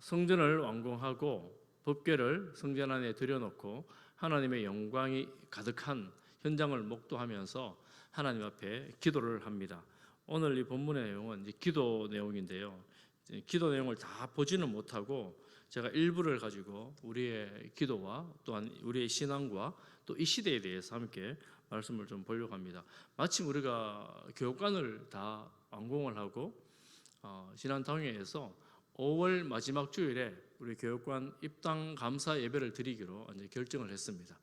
성전을 완공하고 법궤를 성전 안에 들여놓고 하나님의 영광이 가득한 현장을 목도하면서 하나님 앞에 기도를 합니다. 오늘 이 본문의 내용은 이제 기도 내용인데요. 기도 내용을 다 보지는 못하고 제가 일부를 가지고 우리의 기도와 또한 우리의 신앙과 또 이 시대에 대해서 함께 말씀을 좀 보려고 합니다. 마침 우리가 교육관을 다 완공을 하고 지난 당회에서 5월 마지막 주일에 우리 교육관 입당 감사 예배를 드리기로 이제 결정을 했습니다.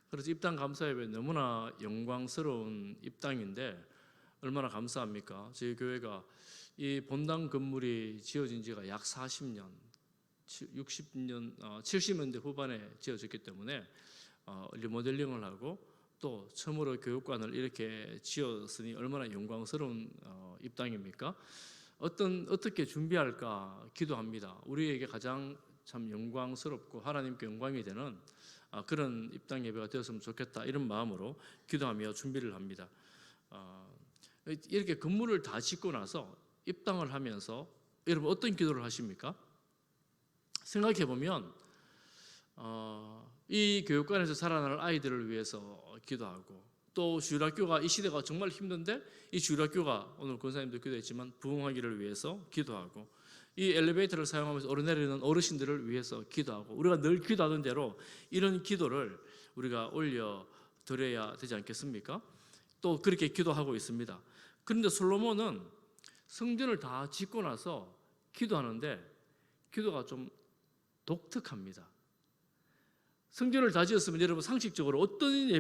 그래서 입당 감사 예배 너무나 영광스러운 입당인데 얼마나 감사합니까? 저희 교회가 이 본당 건물이 지어진 지가 약 40년, 60년, 70년대 후반에 지어졌기 때문에 리모델링을 하고 또 처음으로 교육관을 이렇게 지었으니 얼마나 영광스러운 입당입니까? 어떻게 준비할까 기도합니다. 우리에게 가장 참 영광스럽고 하나님께 영광이 되는 그런 입당 예배가 되었으면 좋겠다 이런 마음으로 기도하며 준비를 합니다. 이렇게 건물을 다 짓고 나서 입당을 하면서 여러분 어떤 기도를 하십니까? 생각해 보면 이 교육관에서 자라날 아이들을 위해서 기도하고 또 주일학교가 이 시대가 정말 힘든데 이 주일학교가 오늘 권사님도 기도했지만 부흥하기를 위해서 기도하고 이 엘리베이터를 사용하면서 오르내리는 어르신들을 위해서 기도하고 우리가 늘 기도하던 대로 이런 기도를 우리가 올려드려야 되지 않겠습니까? 또 그렇게 기도하고 있습니다. 그런데 솔로몬은 성전을 다 짓고 나서 기도하는데 기도가 좀 독특합니다. 성전을 다 지었으면 여러분 상식적으로 어떤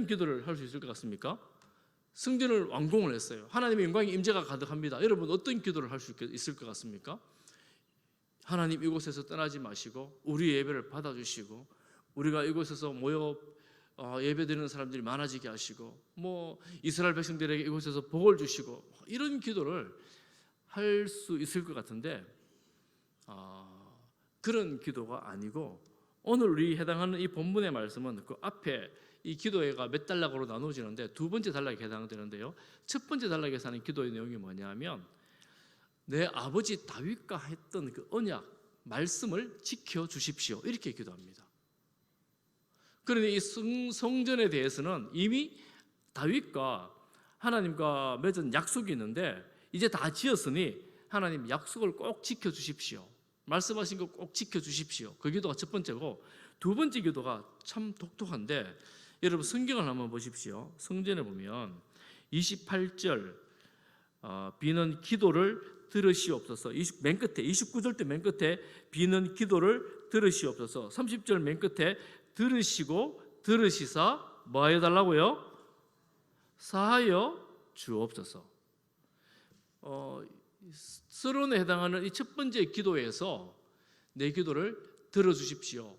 기도를 할 수 있을 것 같습니까? 성전을 완공을 했어요. 하나님의 영광의 임재가 가득합니다. 여러분 어떤 기도를 할 수 있을 것 같습니까? 하나님 이곳에서 떠나지 마시고 우리 예배를 받아주시고 우리가 이곳에서 모여 예배드리는 사람들이 많아지게 하시고 이스라엘 백성들에게 이곳에서 복을 주시고 이런 기도를 할 수 있을 것 같은데 그런 기도가 아니고 오늘 우리 해당하는 이 본문의 말씀은 그 앞에 이 기도회가 몇 단락으로 나누어지는데 두 번째 단락에 해당되는데요. 첫 번째 단락에서 하는 기도의 내용이 뭐냐면 내 아버지 다윗과 했던 그 언약 말씀을 지켜주십시오 이렇게 기도합니다. 그런데 이 성전에 대해서는 이미 다윗과 하나님과 맺은 약속이 있는데 이제 다 지었으니 하나님 약속을 꼭 지켜주십시오. 말씀하신 거 꼭 지켜주십시오. 그 기도가 첫 번째고 두 번째 기도가 참 독특한데 여러분 성경을 한번 보십시오. 성전에 보면 28절 비는 기도를 들으시옵소서. 맨 끝에 29절 때 맨 끝에 비는 기도를 들으시옵소서. 30절 맨 끝에 들으시고 들으시사 뭐 해달라고요? 사하여 주옵소서. 서론에 해당하는 이 첫 번째 기도에서 내 기도를 들어주십시오.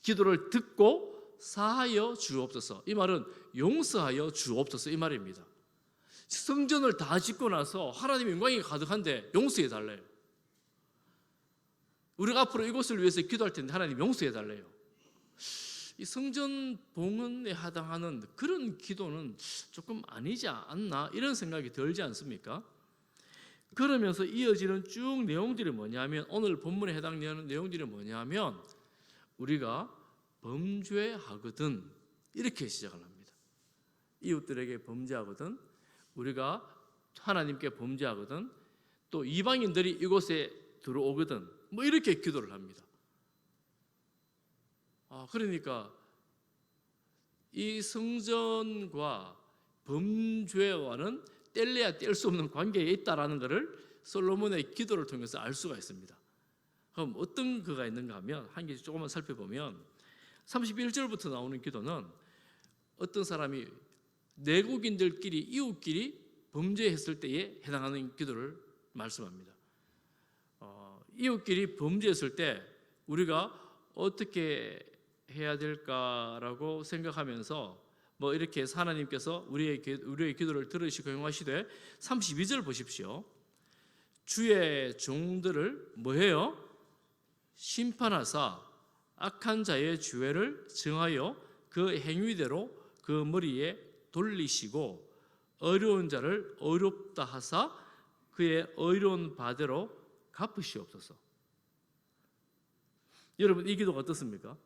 기도를 듣고 사하여 주옵소서. 이 말은 용서하여 주옵소서 이 말입니다. 성전을 다 짓고 나서 하나님의 영광이 가득한데 용서해 달래요. 우리가 앞으로 이곳을 위해서 기도할 텐데 하나님 용서해 달래요. 이 성전 봉헌에 해당하는 그런 기도는 조금 아니지 않나 이런 생각이 들지 않습니까? 그러면서 이어지는 쭉 내용들이 뭐냐면 오늘 본문에 해당되는 내용들이 뭐냐면 우리가 범죄하거든 이렇게 시작을 합니다. 이웃들에게 범죄하거든 우리가 하나님께 범죄하거든 또 이방인들이 이곳에 들어오거든 이렇게 기도를 합니다. 그러니까 이 성전과 범죄와는 뗄래야 뗄 수 없는 관계에 있다라는 것을 솔로몬의 기도를 통해서 알 수가 있습니다. 그럼 어떤 그가 있는가 하면 한 개씩 조금만 살펴보면 31절부터 나오는 기도는 어떤 사람이 내국인들끼리 이웃끼리 범죄했을 때에 해당하는 기도를 말씀합니다. 이웃끼리 범죄했을 때 우리가 어떻게 해야 될까라고 생각하면서 이렇게 하나님께서 우리의 기도를 들으시고 행하시되 32절 보십시오. 주의 종들을 뭐해요? 심판하사 악한 자의 죄를 정하여 그 행위대로 그 머리에 돌리시고 어려운 자를 어렵다 하사 그의 어려운 바대로 갚으시옵소서. 여러분, 이 기도가 어떻습니까?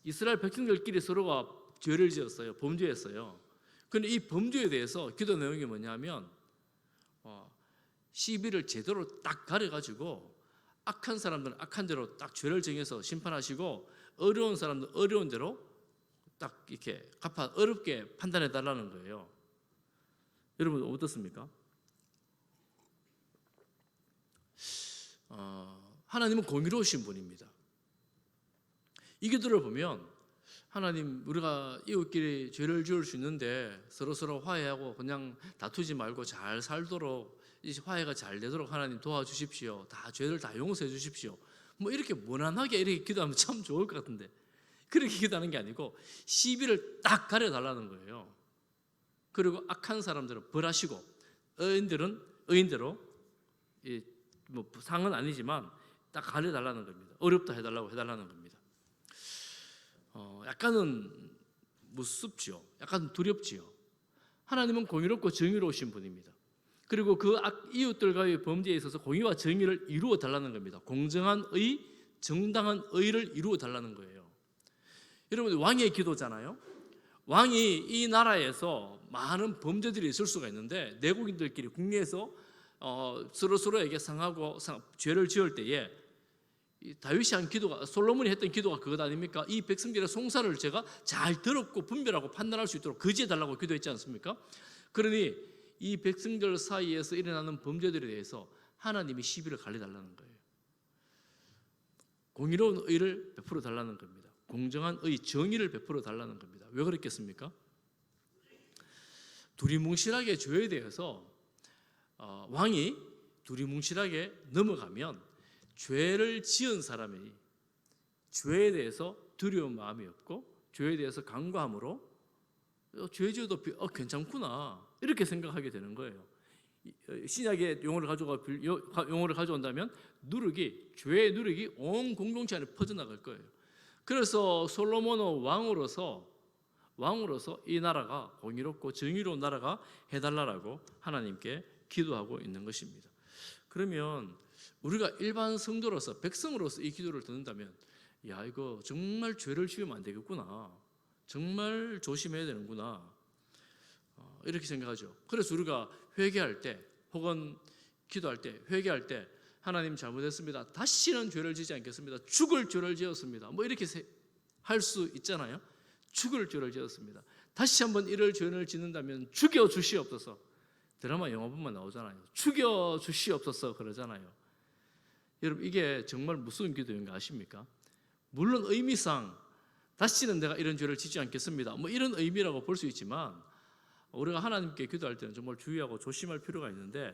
이스라엘 백성들끼리 서로가 죄를 지었어요. 범죄했어요. 그런데 이 범죄에 대해서 기도 내용이 뭐냐면 시비를 제대로 딱 가려가지고 악한 사람들은 악한 대로 딱 죄를 정해서 심판하시고 어려운 사람들은 어려운 대로 딱 이렇게 어렵게 판단해 달라는 거예요. 여러분 어떻습니까? 하나님은 공의로우신 분입니다. 이 기도를 보면 하나님, 우리가 이웃끼리 죄를 지을 수 있는데 서로 화해하고 그냥 다투지 말고 잘 살도록, 이 화해가 잘 되도록 하나님 도와주십시오. 다 죄를 다 용서해 주십시오. 뭐 이렇게 무난하게 이렇게 기도하면 참 좋을 것 같은데 그렇게 기도하는 게 아니고 시비를 딱 가려달라는 거예요. 그리고 악한 사람들은 벌하시고 의인대로 뭐 상은 아니지만 딱 가려달라는 겁니다. 어렵다 해달라는 겁니다. 약간은 무섭지요. 약간 두렵지요. 하나님은 공의롭고 정의로우신 분입니다. 그리고 그 이웃들과의 범죄에 있어서 공의와 정의를 이루어 달라는 겁니다. 공정한 의, 정당한 의를 이루어 달라는 거예요. 여러분, 왕의 기도잖아요. 왕이 이 나라에서 많은 범죄들이 있을 수가 있는데 내국인들끼리 국내에서 서로에게 상하고 죄를 지을 때에 다윗이 한 기도가, 솔로몬이 했던 기도가 그것 아닙니까? 이 백성들의 송사를 제가 잘 들었고 분별하고 판단할 수 있도록 거지해달라고 기도했지 않습니까? 그러니 이 백성들 사이에서 일어나는 범죄들에 대해서 하나님이 시비를 갈려달라는 거예요. 공의로운 의를 베풀어 달라는 겁니다. 공정한 의, 정의를 베풀어 달라는 겁니다. 왜 그랬겠습니까? 두리뭉실하게 죄에 대해서 왕이 두리뭉실하게 넘어가면 죄를 지은 사람이 죄에 대해서 두려운 마음이 없고 죄에 대해서 간과함으로 죄 지어도 괜찮구나 이렇게 생각하게 되는 거예요. 신약의 용어를 가져온다면 죄의 누룩이 온 공동체 안에 퍼져나갈 거예요. 그래서 솔로몬은 왕으로서 이 나라가 공의롭고 정의로운 나라가 해달라고 하나님께 기도하고 있는 것입니다. 그러면 우리가 일반 성도로서, 백성으로서 이 기도를 듣는다면 야, 이거 정말 죄를 지으면 안 되겠구나, 정말 조심해야 되는구나, 이렇게 생각하죠. 그래서 우리가 회개할 때 혹은 기도할 때, 회개할 때 하나님 잘못했습니다, 다시는 죄를 지지 않겠습니다, 죽을 죄를 지었습니다, 뭐 이렇게 할 수 있잖아요. 죽을 죄를 지었습니다, 다시 한번 이럴 죄를 짓는다면 죽여 주시옵소서. 드라마 영화 보면 나오잖아요. 죽여 주시옵소서 그러잖아요. 여러분, 이게 정말 무서운 기도인 거 아십니까? 물론 의미상 다시는 내가 이런 죄를 짓지 않겠습니다, 뭐 이런 의미라고 볼 수 있지만 우리가 하나님께 기도할 때는 정말 주의하고 조심할 필요가 있는데,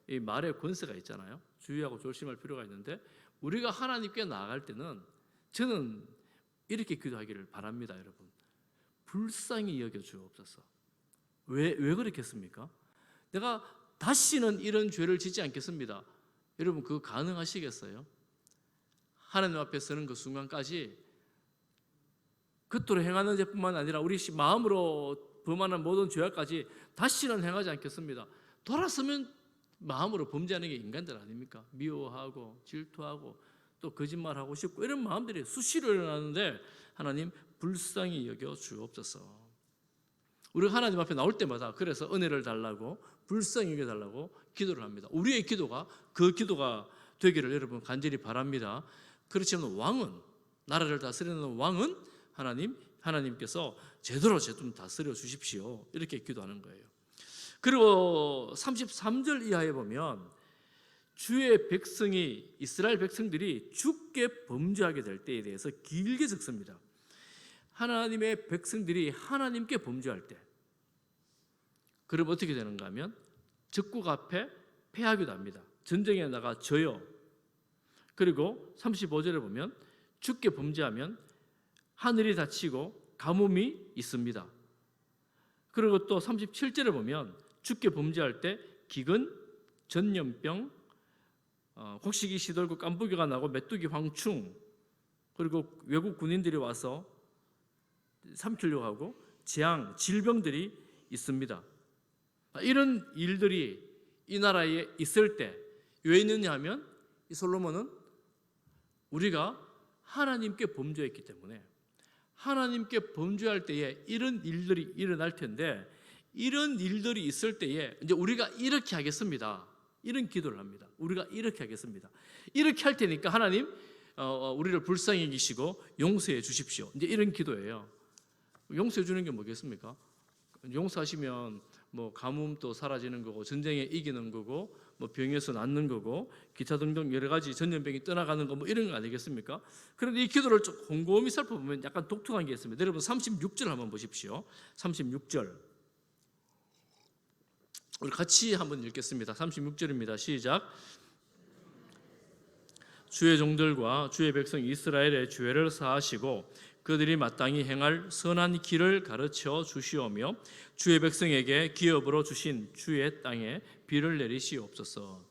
이 말의 권세가 있잖아요. 주의하고 조심할 필요가 있는데 우리가 하나님께 나아갈 때는 저는 이렇게 기도하기를 바랍니다. 여러분, 불쌍히 여겨 주옵소서. 왜 그렇겠습니까? 내가 다시는 이런 죄를 짓지 않겠습니다. 여러분, 그거 가능하시겠어요? 하나님 앞에 서는 그 순간까지 그토록 행하는 죄뿐만 아니라 우리 마음으로 범하는 모든 죄악까지 다시는 행하지 않겠습니다. 돌아서면 마음으로 범죄하는 게 인간들 아닙니까? 미워하고 질투하고 또 거짓말하고 싶고 이런 마음들이 수시로 일어나는데 하나님 불쌍히 여겨 주옵소서. 우리가 하나님 앞에 나올 때마다 그래서 은혜를 달라고, 불쌍히 여겨달라고 기도를 합니다. 우리의 기도가 그 기도가 되기를 여러분 간절히 바랍니다. 그렇지만 왕은, 나라를 다스리는 왕은 하나님께서 제대로 좀 다스려 주십시오, 이렇게 기도하는 거예요. 그리고 33절 이하에 보면 주의 백성이, 이스라엘 백성들이 주께 범죄하게 될 때에 대해서 길게 적습니다. 하나님의 백성들이 하나님께 범죄할 때, 그럼 어떻게 되는가 하면 적국 앞에 패하기도 합니다. 전쟁에 나가 져요. 그리고 35절에 보면 주께 범죄하면 하늘이 닫히고 가뭄이 있습니다. 그리고 또 37절에 보면 주께 범죄할 때 기근, 전염병, 곡식이 시들고 깐부기가 나고 메뚜기 황충, 그리고 외국 군인들이 와서 삼키려고 하고 재앙, 질병들이 있습니다. 이런 일들이 이 나라에 있을 때 왜 있느냐 하면 이 솔로몬은 우리가 하나님께 범죄했기 때문에 하나님께 범죄할 때에 이런 일들이 일어날 텐데 이런 일들이 있을 때에 이제 우리가 이렇게 하겠습니다. 이런 기도를 합니다. 우리가 이렇게 하겠습니다. 이렇게 할 테니까 하나님 우리를 불쌍히 여기시고 용서해 주십시오. 이제 이런 기도예요. 용서해 주는 게 뭐겠습니까? 용서하시면 뭐 가뭄도 사라지는 거고 전쟁에 이기는 거고 뭐 병에서 낫는 거고 기타 등등 여러 가지 전염병이 떠나가는 거 뭐 이런 거 아니겠습니까? 그런데 이 기도를 좀 곰곰이 살펴보면 약간 독특한 게 있습니다. 여러분 36절 한번 보십시오. 36절 우리 같이 한번 읽겠습니다. 36절입니다. 시작. 주의 종들과 주의 백성 이스라엘의 죄를 사하시고 그들이 마땅히 행할 선한 길을 가르쳐 주시오며 주의 백성에게 기업으로 주신 주의 땅에 비를 내리시옵소서.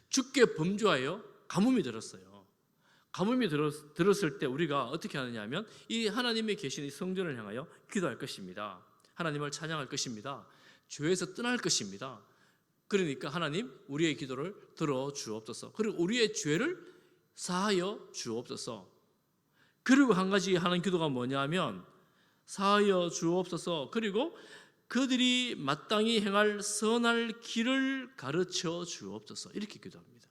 주께 범죄하여 가뭄이 들었어요. 가뭄이 들었을 때 우리가 어떻게 하느냐 하면 이 하나님의 계신 이 성전을 향하여 기도할 것입니다. 하나님을 찬양할 것입니다. 죄에서 떠날 것입니다. 그러니까 하나님 우리의 기도를 들어 주옵소서. 그리고 우리의 죄를 사하여 주옵소서. 그리고 한 가지 하는 기도가 뭐냐면 사하여 주옵소서. 그리고 그들이 마땅히 행할 선할 길을 가르쳐 주옵소서. 이렇게 기도합니다.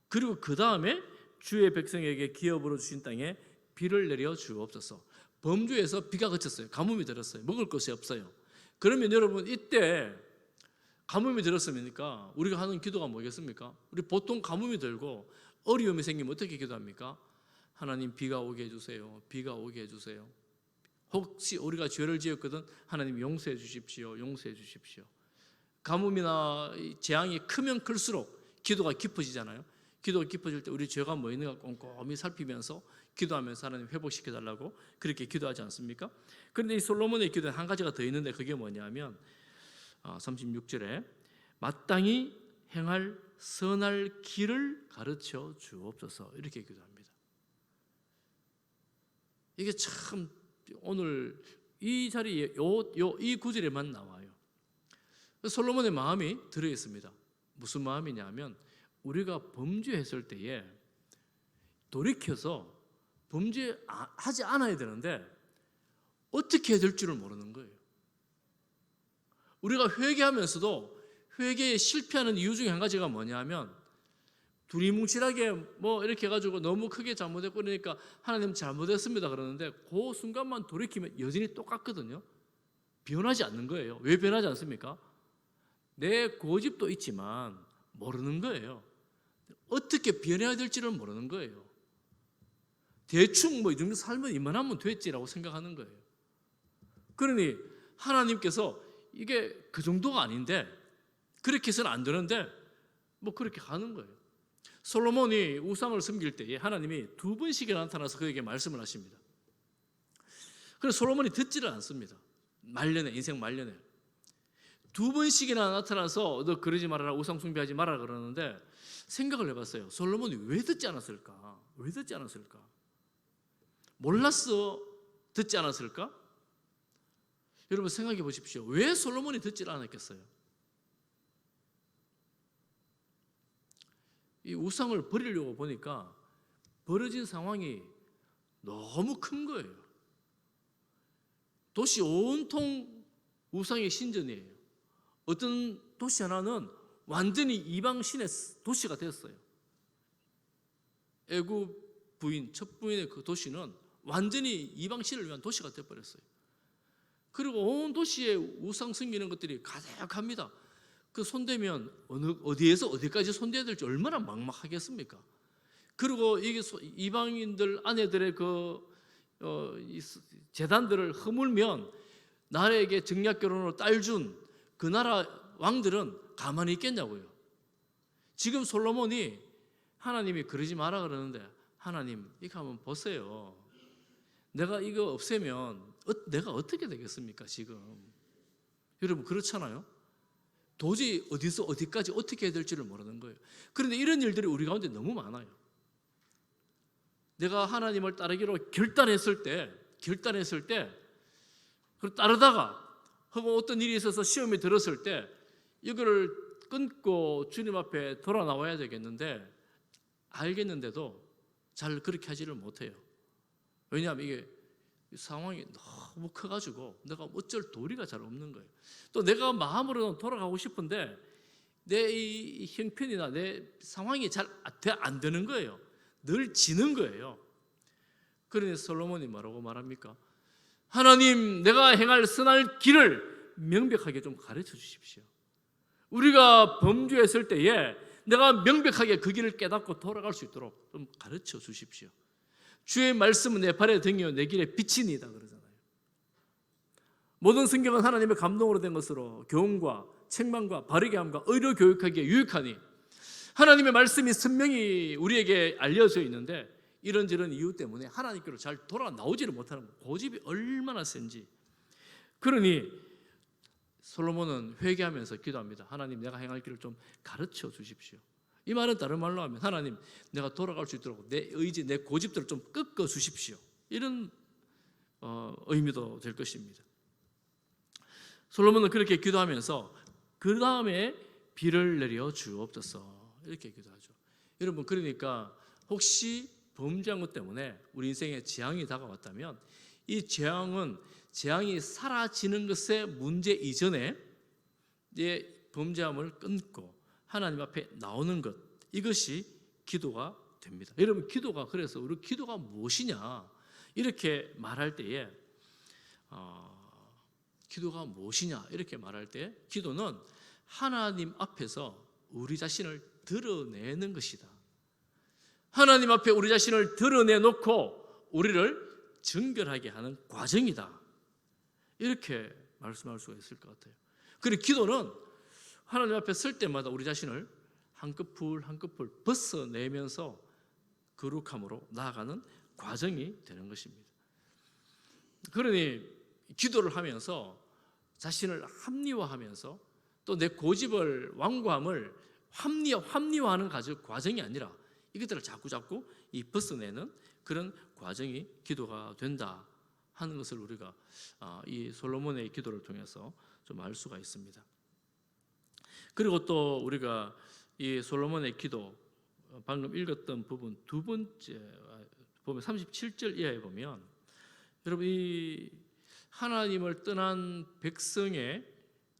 그리고 그 다음에 주의 백성에게 기업으로 주신 땅에 비를 내려 주옵소서. 범죄에서 비가 그쳤어요. 가뭄이 들었어요. 먹을 것이 없어요. 그러면 여러분 이때 가뭄이 들었습니까? 우리가 하는 기도가 뭐겠습니까? 우리 보통 가뭄이 들고 어려움이 생기면 어떻게 기도합니까? 하나님 비가 오게 해주세요. 비가 오게 해주세요. 혹시 우리가 죄를 지었거든 하나님 용서해 주십시오. 용서해 주십시오. 가뭄이나 재앙이 크면 클수록 기도가 깊어지잖아요. 기도가 깊어질 때 우리 죄가 뭐 있는가 꼼꼼히 살피면서 기도하면서 하나님 회복시켜달라고 그렇게 기도하지 않습니까? 그런데 이 솔로몬의 기도에 한 가지가 더 있는데 그게 뭐냐면 36절에 마땅히 행할 선할 길을 가르쳐 주옵소서 이렇게 기도합니다. 이게 참 오늘 이 자리에 이 구절에만 나와요. 솔로몬의 마음이 들어있습니다. 무슨 마음이냐면 우리가 범죄했을 때에 돌이켜서 범죄하지 않아야 되는데 어떻게 해야 될 줄을 모르는 거예요. 우리가 회개하면서도 회개에 실패하는 이유 중에 한 가지가 뭐냐면 두리뭉실하게 뭐 이렇게 해가지고 너무 크게 잘못했고 그러니까 하나님 잘못했습니다 그러는데 그 순간만 돌이키면 여전히 똑같거든요. 변하지 않는 거예요. 왜 변하지 않습니까? 내 고집도 있지만 모르는 거예요. 어떻게 변해야 될지를 모르는 거예요. 대충 뭐 이 정도 살면 이만하면 됐지라고 생각하는 거예요. 그러니 하나님께서 이게 그 정도가 아닌데 그렇게 해서는 안 되는데 뭐 그렇게 가는 거예요. 솔로몬이 우상을 섬길 때에 하나님이 2번씩이나 나타나서 그에게 말씀을 하십니다. 그래서 솔로몬이 듣지를 않습니다. 말년에 인생 말년에 2번씩이나 나타나서 너 그러지 말아라 우상 숭배하지 말아라 그러는데 생각을 해봤어요. 솔로몬이 왜 듣지 않았을까? 왜 듣지 않았을까? 몰랐어 듣지 않았을까? 여러분 생각해 보십시오. 왜 솔로몬이 듣지를 않았겠어요? 이 우상을 버리려고 보니까 벌어진 상황이 너무 큰 거예요. 도시 온통 우상의 신전이에요. 어떤 도시 하나는 완전히 이방 신의 도시가 됐어요. 애굽 부인, 첫 부인의 그 도시는 완전히 이방 신을 위한 도시가 되어버렸어요. 그리고 온 도시에 우상 섬기는 것들이 가득합니다. 그 손대면 어디에서 어디까지 손대야 될지 얼마나 막막하겠습니까? 그리고 이게 이방인들 아내들의 재단들을 허물면 나라에게 증약 결혼으로 딸 준 그 나라 왕들은 가만히 있겠냐고요. 지금 솔로몬이 하나님이 그러지 마라 그러는데 하나님 이거 한번 보세요. 내가 이거 없애면 내가 어떻게 되겠습니까 지금? 여러분 그렇잖아요. 도저히 어디서 어디까지 어떻게 해야 될지를 모르는 거예요. 그런데 이런 일들이 우리 가운데 너무 많아요. 내가 하나님을 따르기로 결단했을 때 그걸 따르다가 혹은 어떤 일이 있어서 시험이 들었을 때 이거를 끊고 주님 앞에 돌아 나와야 되겠는데 알겠는데도 잘 그렇게 하지를 못해요. 왜냐하면 이게 상황이 너무 커가지고 내가 어쩔 도리가 잘 없는 거예요. 또 내가 마음으로는 돌아가고 싶은데 내 이 형편이나 내 상황이 잘 안 되는 거예요. 늘 지는 거예요. 그러니 솔로몬이 뭐라고 말합니까? 하나님, 내가 행할 선할 길을 명백하게 좀 가르쳐 주십시오. 우리가 범죄했을 때에 내가 명백하게 그 길을 깨닫고 돌아갈 수 있도록 좀 가르쳐 주십시오. 주의 말씀은 내 발의 등이요 내 길의 빛이니이다 그러잖아요. 모든 성경은 하나님의 감동으로 된 것으로 교훈과 책망과 바르게 함과 의로 교육하기에 유익하니, 하나님의 말씀이 선명히 우리에게 알려져 있는데 이런저런 이유 때문에 하나님께로 잘 돌아 나오지를 못하는 거예요. 고집이 얼마나 센지. 그러니 솔로몬은 회개하면서 기도합니다. 하나님, 내가 행할 길을 좀 가르쳐 주십시오. 이 말은 다른 말로 하면 하나님, 내가 돌아갈 수 있도록 내 의지, 내 고집들을 좀 꺾어 주십시오. 이런 의미도 될 것입니다. 솔로몬은 그렇게 기도하면서 그 다음에 비를 내려 주옵소서 이렇게 기도하죠. 여러분, 그러니까 혹시 범죄한 것 때문에 우리 인생에 재앙이 다가왔다면 이 재앙이 사라지는 것의 문제 이전에 내 범죄함을 끊고 하나님 앞에 나오는 것, 이것이 기도가 됩니다. 여러분, 기도가, 그래서 우리 기도가 무엇이냐 이렇게 말할 때에 기도가 무엇이냐 이렇게 말할 때 기도는 하나님 앞에서 우리 자신을 드러내는 것이다. 하나님 앞에 우리 자신을 드러내놓고 우리를 정결하게 하는 과정이다. 이렇게 말씀할 수가 있을 것 같아요. 그리고 기도는 하나님 앞에 설 때마다 우리 자신을 한 커플 한 커플 벗어내면서 거룩함으로 나아가는 과정이 되는 것입니다. 그러니 기도를 하면서 자신을 합리화하면서 또 내 고집을, 완고함을 합리화하는 과정이 아니라 이것들을 자꾸 벗어내는 그런 과정이 기도가 된다 하는 것을 우리가 이 솔로몬의 기도를 통해서 좀 알 수가 있습니다. 그리고 또 우리가 이 솔로몬의 기도 방금 읽었던 부분 두 번째 보면 37절 이하에 보면, 여러분, 이 하나님을 떠난 백성의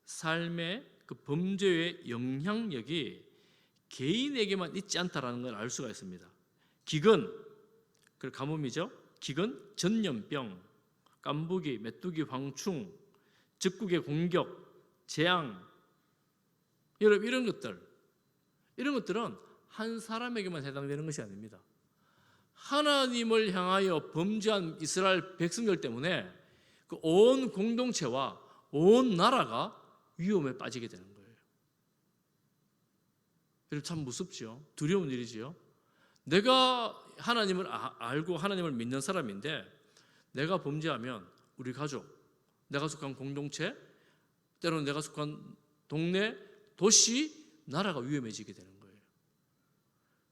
삶의 그 범죄의 영향력이 개인에게만 있지 않다라는 걸 알 수가 있습니다. 기근, 그 가뭄이죠. 기근, 전염병, 깐부기, 메뚜기, 황충, 적국의 공격, 재앙, 여러분, 이런 것들은 한 사람에게만 해당되는 것이 아닙니다. 하나님을 향하여 범죄한 이스라엘 백성들 때문에 그 온 공동체와 온 나라가 위험에 빠지게 되는 거예요. 여러분, 참 무섭죠. 두려운 일이지요. 내가 하나님을 알고 하나님을 믿는 사람인데 내가 범죄하면 우리 가족, 내가 속한 공동체, 때로는 내가 속한 동네, 도시, 나라가 위험해지게 되는 거예요.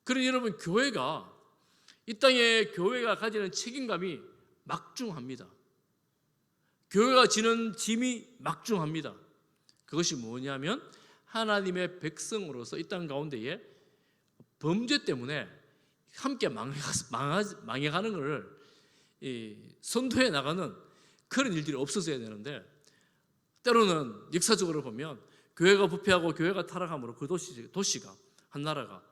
그러니 여러분, 이 땅에 교회가 가지는 책임감이 막중합니다. 교회가 지는 짐이 막중합니다. 그것이 뭐냐면 하나님의 백성으로서 이 땅 가운데에 범죄 때문에 함께 망해가는 것을 선도해 나가는 그런 일들이 없어져야 되는데, 때로는 역사적으로 보면 교회가 부패하고 교회가 타락함으로 그 도시가 한 나라가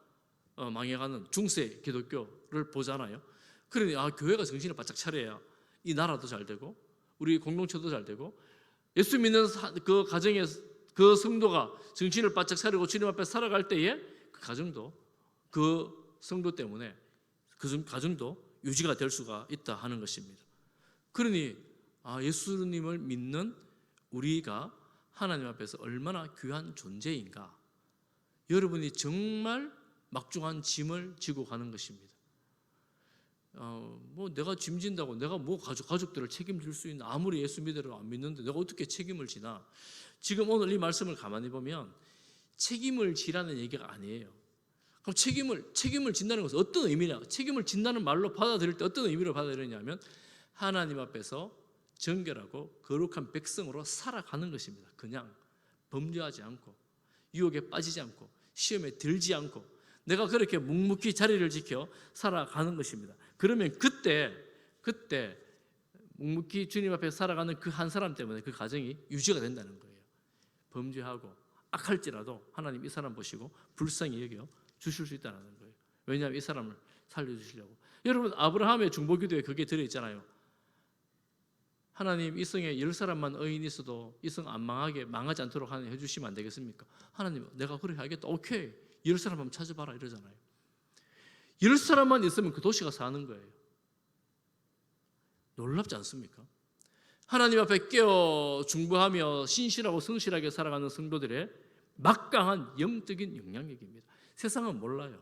망해가는 중세 기독교를 보잖아요. 그러니 교회가 정신을 바짝 차려야 이 나라도 잘 되고 우리 공동체도 잘 되고, 예수 믿는 그 가정의 그 성도가 정신을 바짝 차리고 주님 앞에 살아갈 때에 그 가정도, 그 성도 때문에 그 가정도 유지가 될 수가 있다 하는 것입니다. 그러니 예수님을 믿는 우리가 하나님 앞에서 얼마나 귀한 존재인가, 여러분이 정말 막중한 짐을 지고 가는 것입니다. 내가 짐진다고 내가 가족들을 책임질 수 있나? 아무리 예수 믿으라고 안 믿는데 내가 어떻게 책임을 지나? 지금 오늘 이 말씀을 가만히 보면 책임을 지라는 얘기가 아니에요. 그럼 책임을 진다는 것은 어떤 의미냐? 책임을 진다는 말로 받아들일 때 어떤 의미로 받아들이냐면 하나님 앞에서 정결하고 거룩한 백성으로 살아가는 것입니다. 그냥 범죄하지 않고 유혹에 빠지지 않고 시험에 들지 않고 내가 그렇게 묵묵히 자리를 지켜 살아가는 것입니다. 그러면 그때 묵묵히 주님 앞에 살아가는 그 한 사람 때문에 그 가정이 유지가 된다는 거예요. 범죄하고 악할지라도 하나님 이 사람 보시고 불쌍히 여겨 주실 수 있다는 거예요. 왜냐하면 이 사람을 살려주시려고. 여러분, 아브라함의 중보기도에 그게 들어있잖아요. 하나님, 이 성에 10사람만 의인이 있어도 이 성 안 망하지 않도록 하나님 해주시면 안 되겠습니까? 하나님, 내가 그렇게 하겠다. 오케이, 10사람 한번 찾아봐라 이러잖아요. 10사람만 있으면 그 도시가 사는 거예요. 놀랍지 않습니까? 하나님 앞에 깨어 중보하며 신실하고 성실하게 살아가는 성도들의 막강한 영적인 영향력입니다. 세상은 몰라요.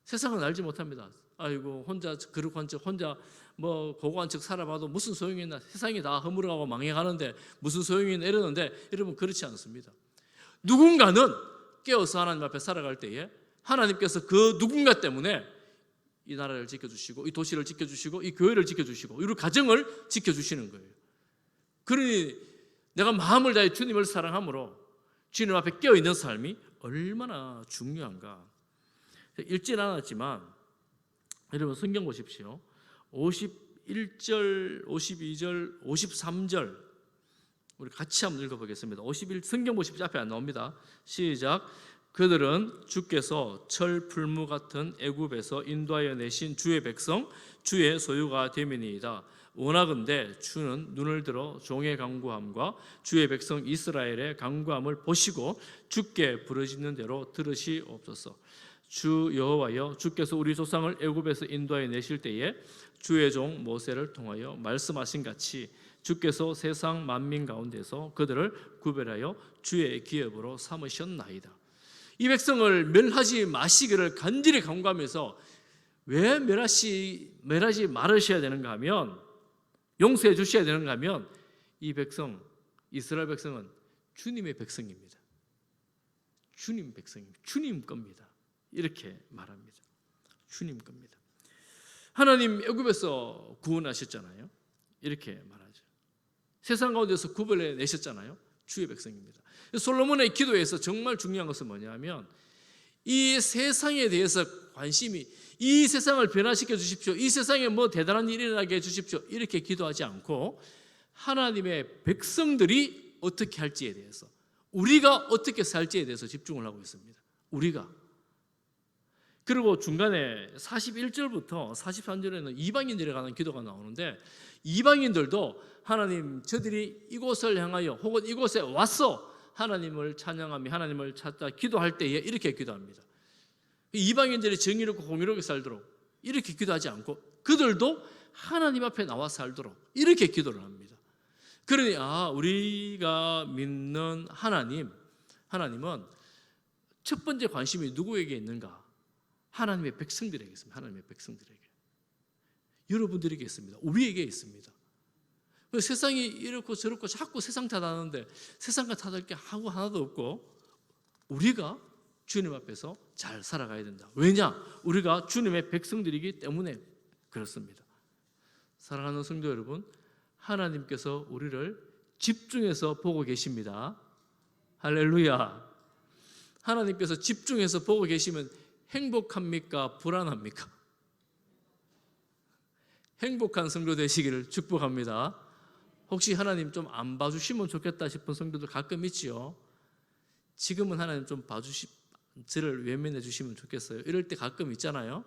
세상은 알지 못합니다. 아이고, 혼자 거룩한 척, 혼자 뭐 고고한 척 살아봐도 무슨 소용이 있나? 세상이 다 허물어가고 망해가는데 무슨 소용이 있나? 이러는데 여러분, 그렇지 않습니다. 누군가는 깨어서 하나님 앞에 살아갈 때에 하나님께서 그 누군가 때문에 이 나라를 지켜주시고 이 도시를 지켜주시고 이 교회를 지켜주시고 이 가정을 지켜주시는 거예요. 그러니 내가 마음을 다해 주님을 사랑함으로 주님 앞에 깨어있는 삶이 얼마나 중요한가. 읽진 않았지만 여러분, 성경 보십시오. 51절, 52절, 53절 우리 같이 한번 읽어보겠습니다. 51 성경 보십시오. 앞에 안 나옵니다. 시작. 그들은 주께서 철 풀무 같은 애굽에서 인도하여 내신 주의 백성 주의 소유가 됨이니이다. 원하건대 주는 눈을 들어 종의 간구함과 주의 백성 이스라엘의 간구함을 보시고 주께 부르짖는 대로 들으시옵소서. 주 여호와여, 주께서 우리 조상을 애굽에서 인도하여 내실 때에 주의 종 모세를 통하여 말씀하신 같이 주께서 세상 만민 가운데서 그들을 구별하여 주의 기업으로 삼으셨나이다. 이 백성을 멸하지 마시기를 간절히 간구하면서 왜 멸하지 말으셔야 되는가 하면, 용서해 주셔야 되는가 하면, 이 백성, 이스라엘 백성은 주님의 백성입니다. 주님 백성입니다. 주님 겁니다. 이렇게 말합니다. 주님 겁니다. 하나님 애굽에서 구원하셨잖아요. 이렇게 말하죠. 세상 가운데서 구별해 내셨잖아요. 주의 백성입니다. 솔로몬의 기도에서 정말 중요한 것은 뭐냐면, 이 세상에 대해서 관심이, 이 세상을 변화시켜 주십시오, 이 세상에 뭐 대단한 일이 일어나게 해 주십시오, 이렇게 기도하지 않고 하나님의 백성들이 어떻게 할지에 대해서, 우리가 어떻게 살지에 대해서 집중을 하고 있습니다. 우리가. 그리고 중간에 41절부터 43절에는 이방인들에 관한 기도가 나오는데, 이방인들도 하나님, 저들이 이곳을 향하여 혹은 이곳에 와서 하나님을 찬양하며 하나님을 찾다 기도할 때에 이렇게 기도합니다. 이방인들이 정의롭고 공의롭게 살도록 이렇게 기도하지 않고 그들도 하나님 앞에 나와 살도록 이렇게 기도를 합니다. 그러니 우리가 믿는 하나님은 첫 번째 관심이 누구에게 있는가? 하나님의 백성들에게 있습니다. 하나님의 백성들에게. 여러분들에게 있습니다. 우리에게 있습니다. 세상이 이렇고 저렇고 자꾸 세상 탓하는데 세상과 탓할 게 하나도 없고 우리가 주님 앞에서 잘 살아가야 된다. 왜냐? 우리가 주님의 백성들이기 때문에 그렇습니다. 사랑하는 성도 여러분, 하나님께서 우리를 집중해서 보고 계십니다. 할렐루야. 하나님께서 집중해서 보고 계시면 행복합니까? 불안합니까? 행복한 성도 되시기를 축복합니다. 혹시 하나님 좀 안 봐주시면 좋겠다 싶은 성도들 가끔 있지요. 지금은 하나님 좀 저를 외면해 주시면 좋겠어요. 이럴 때 가끔 있잖아요.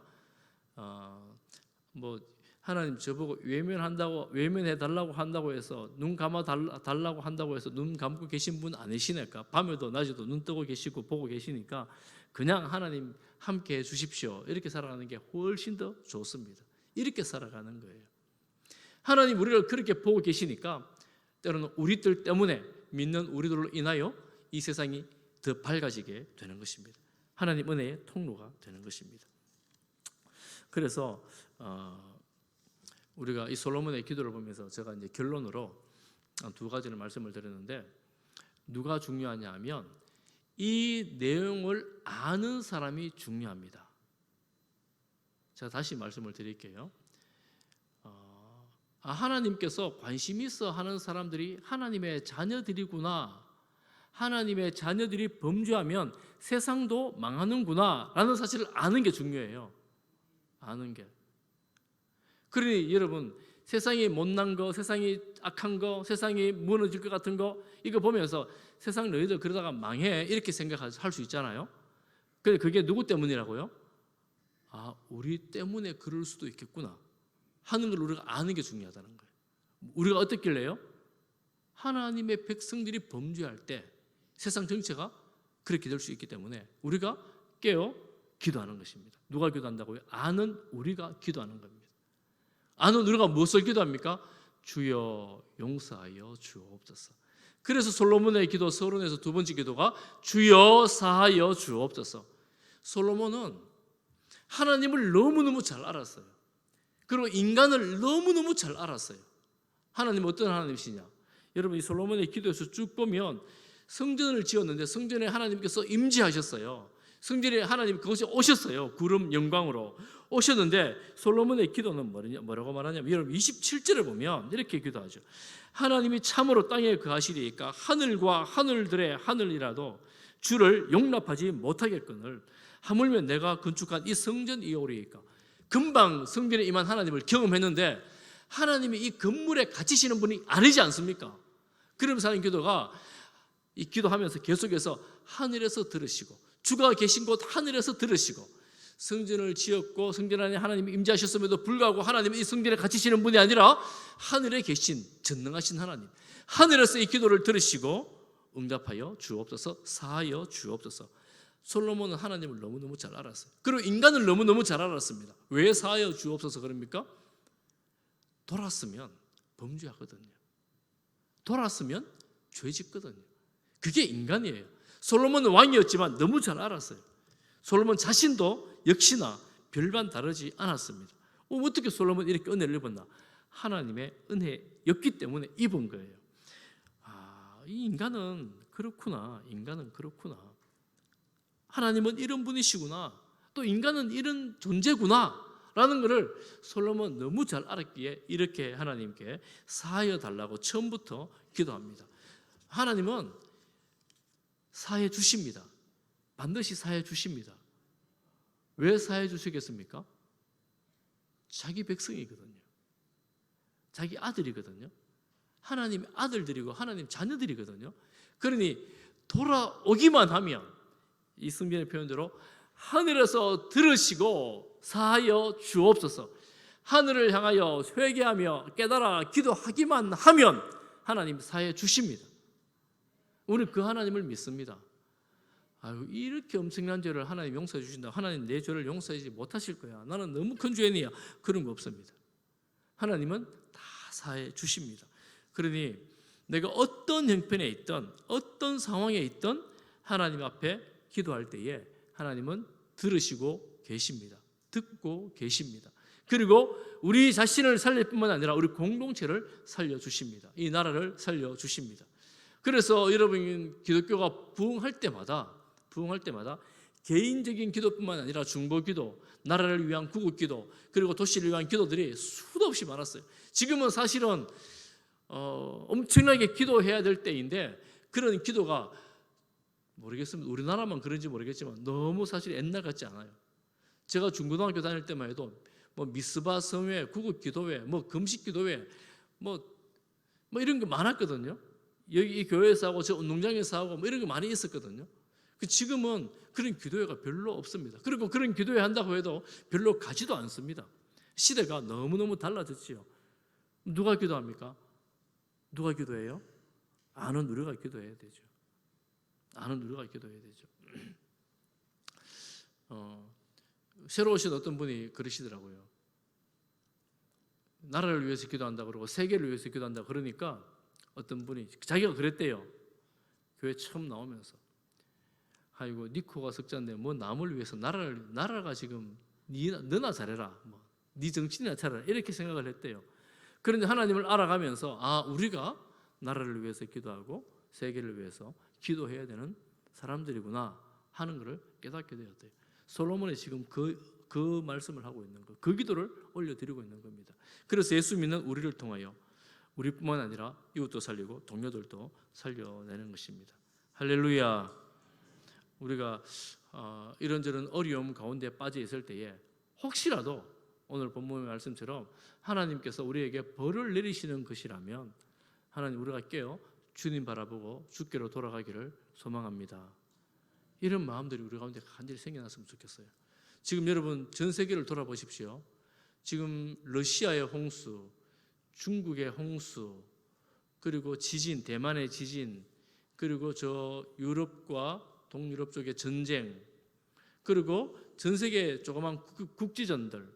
뭐 하나님 저보고 외면해 달라고 한다고 해서 눈 감아 달라고 한다고 해서 눈 감고 계신 분 아니시니까, 밤에도 낮에도 눈 뜨고 계시고 보고 계시니까 그냥 하나님 함께 해 주십시오. 이렇게 살아가는 게 훨씬 더 좋습니다. 이렇게 살아가는 거예요. 하나님 우리를 그렇게 보고 계시니까 때로는 우리들 때문에, 믿는 우리들로 인하여 이 세상이 더 밝아지게 되는 것입니다. 하나님 은혜의 통로가 되는 것입니다. 그래서 우리가 이 솔로몬의 기도를 보면서 제가 이제 결론으로 두 가지를 말씀을 드렸는데, 누가 중요하냐 하면 이 내용을 아는 사람이 중요합니다. 제가 다시 말씀을 드릴게요. 하나님께서 관심 있어 하는 사람들이 하나님의 자녀들이구나, 하나님의 자녀들이 범죄하면 세상도 망하는구나 라는 사실을 아는 게 중요해요. 아는 게. 그러니 여러분, 세상이 못난 거, 세상이 악한 거, 세상이 무너질 것 같은 거, 이거 보면서 세상 너희들 그러다가 망해 이렇게 생각할 수 있잖아요. 근데 그게 누구 때문이라고요? 우리 때문에 그럴 수도 있겠구나 하는 걸 우리가 아는 게 중요하다는 거예요. 우리가 어떻길래요? 하나님의 백성들이 범죄할 때 세상 전체가 그렇게 될 수 있기 때문에 우리가 깨어 기도하는 것입니다. 누가 기도한다고요? 아는 우리가 기도하는 겁니다. 아는 우리가 무엇을 기도합니까? 주여 용서하여 주옵소서. 그래서 솔로몬의 기도 서론에서 두 번째 기도가 주여 사하여 주옵소서. 솔로몬은 하나님을 너무너무 잘 알았어요. 그리고 인간을 너무너무 잘 알았어요. 하나님은 어떤 하나님이시냐? 여러분, 이 솔로몬의 기도에서 쭉 보면 성전을 지었는데 성전에 하나님께서 임재하셨어요. 성전에 하나님 그것이 오셨어요. 구름 영광으로 오셨는데 솔로몬의 기도는 뭐라고 말하냐면, 여러분 27절을 보면 이렇게 기도하죠. 하나님이 참으로 땅에 거하시리이까 하늘과 하늘들의 하늘이라도 주를 용납하지 못하겠거늘 하물며 내가 건축한 이 성전이오리이까. 금방 성전에 임한 하나님을 경험했는데 하나님이 이 건물에 갇히시는 분이 아니지 않습니까? 그러면서 하는 기도가, 이 기도하면서 계속해서 하늘에서 들으시고 주가 계신 곳 하늘에서 들으시고, 성전을 지었고 성전 안에 하나님이 임재하셨음에도 불구하고 하나님은 이 성전에 갇히시는 분이 아니라 하늘에 계신 전능하신 하나님, 하늘에서 이 기도를 들으시고 응답하여 주옵소서, 사하여 주옵소서. 솔로몬은 하나님을 너무너무 잘 알았어요. 그리고 인간을 너무너무 잘 알았습니다. 왜 사하여 주옵소서 그럽니까? 돌았으면 범죄하거든요. 돌았으면 죄짓거든요. 그게 인간이에요. 솔로몬은 왕이었지만 너무 잘 알았어요. 솔로몬 자신도 역시나 별반 다르지 않았습니다. 어떻게 솔로몬이 이렇게 은혜를 입었나? 하나님의 은혜였기 때문에 입은 거예요. 이 인간은 그렇구나. 인간은 그렇구나. 하나님은 이런 분이시구나. 또 인간은 이런 존재구나 라는 것을 솔로몬 너무 잘 알았기에 이렇게 하나님께 사하여 달라고 처음부터 기도합니다. 하나님은 사해 주십니다. 반드시 사해 주십니다. 왜 사해 주시겠습니까? 자기 백성이거든요. 자기 아들이거든요. 하나님 아들들이고 하나님 자녀들이거든요. 그러니 돌아오기만 하면 이 성경의 표현대로 하늘에서 들으시고 사하여 주옵소서. 하늘을 향하여 회개하며 깨달아 기도하기만 하면 하나님 사해 주십니다. 우리는 그 하나님을 믿습니다. 이렇게 엄청난 죄를 하나님 용서해 주신다. 하나님 내 죄를 용서하지 못하실 거야. 나는 너무 큰 죄인이야. 그런 거 없습니다. 하나님은 다 사해 주십니다. 그러니 내가 어떤 형편에 있든 어떤 상황에 있든 하나님 앞에 기도할 때에 하나님은 들으시고 계십니다. 듣고 계십니다. 그리고 우리 자신을 살릴 뿐만 아니라 우리 공동체를 살려주십니다. 이 나라를 살려주십니다. 그래서 여러분, 기독교가 부흥할 때마다 개인적인 기도뿐만 아니라 중보기도, 나라를 위한 구국기도, 그리고 도시를 위한 기도들이 수도 없이 많았어요. 지금은 사실은 엄청나게 기도해야 될 때인데 그런 기도가 모르겠습니다. 우리나라만 그런지 모르겠지만 너무 사실 옛날 같지 않아요. 제가 중고등학교 다닐 때만 해도 미스바 성회, 구국기도회, 금식기도회, 이런 게 많았거든요. 여기 이 교회에서 하고 저 운동장에서 하고 이런 게 많이 있었거든요. 지금은 그런 기도회가 별로 없습니다. 그리고 그런 기도회 한다고 해도 별로 가지도 않습니다. 시대가 너무너무 달라졌지요. 누가 기도합니까? 누가 기도해요? 아는 우리가 기도해야 되죠. 아는 우리가 기도해야 되죠. 새로 오신 어떤 분이 그러시더라고요. 나라를 위해서 기도한다 그러고 세계를 위해서 기도한다 그러니까 어떤 분이 자기가 그랬대요. 교회 처음 나오면서. 아이고 니코가 석자인데 남을 위해서 나라가 지금 너나 잘해라. 네 정치나 차려라. 이렇게 생각을 했대요. 그런데 하나님을 알아가면서 우리가 나라를 위해서 기도하고 세계를 위해서 기도해야 되는 사람들이구나 하는 것을 깨닫게 되었대요. 솔로몬이 지금 그 그 말씀을 하고 있는 거, 그 기도를 올려드리고 있는 겁니다. 그래서 예수 믿는 우리를 통하여 우리뿐만 아니라 이웃도 살리고 동료들도 살려내는 것입니다. 할렐루야. 우리가 이런저런 어려움 가운데 빠져 있을 때에 혹시라도 오늘 본문의 말씀처럼 하나님께서 우리에게 벌을 내리시는 것이라면 하나님, 우리가 깨어 주님 바라보고 주께로 돌아가기를 소망합니다. 이런 마음들이 우리 가운데 간절히 생겨났으면 좋겠어요. 지금 여러분 전 세계를 돌아보십시오. 지금 러시아의 홍수, 중국의 홍수, 그리고 지진, 대만의 지진, 그리고 저 유럽과 동유럽 쪽의 전쟁, 그리고 전 세계 조그만 국지전들.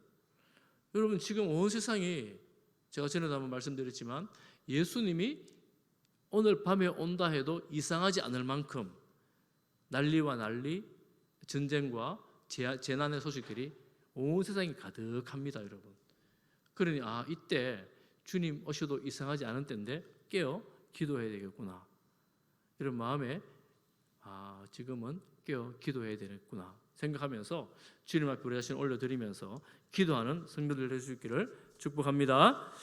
여러분 지금 온 세상이, 제가 전에도 한번 말씀드렸지만 예수님이 오늘 밤에 온다 해도 이상하지 않을 만큼 난리와 난리, 전쟁과 재난의 소식들이 온 세상이 가득합니다, 여러분. 그러니 이때 주님 오셔도 이상하지 않은 때인데 깨어 기도해야 되겠구나, 이런 마음에 지금은 깨어 기도해야 되겠구나 생각하면서 주님 앞에 우리 자신을 올려드리면서 기도하는 성도들 될 수 있기를 축복합니다.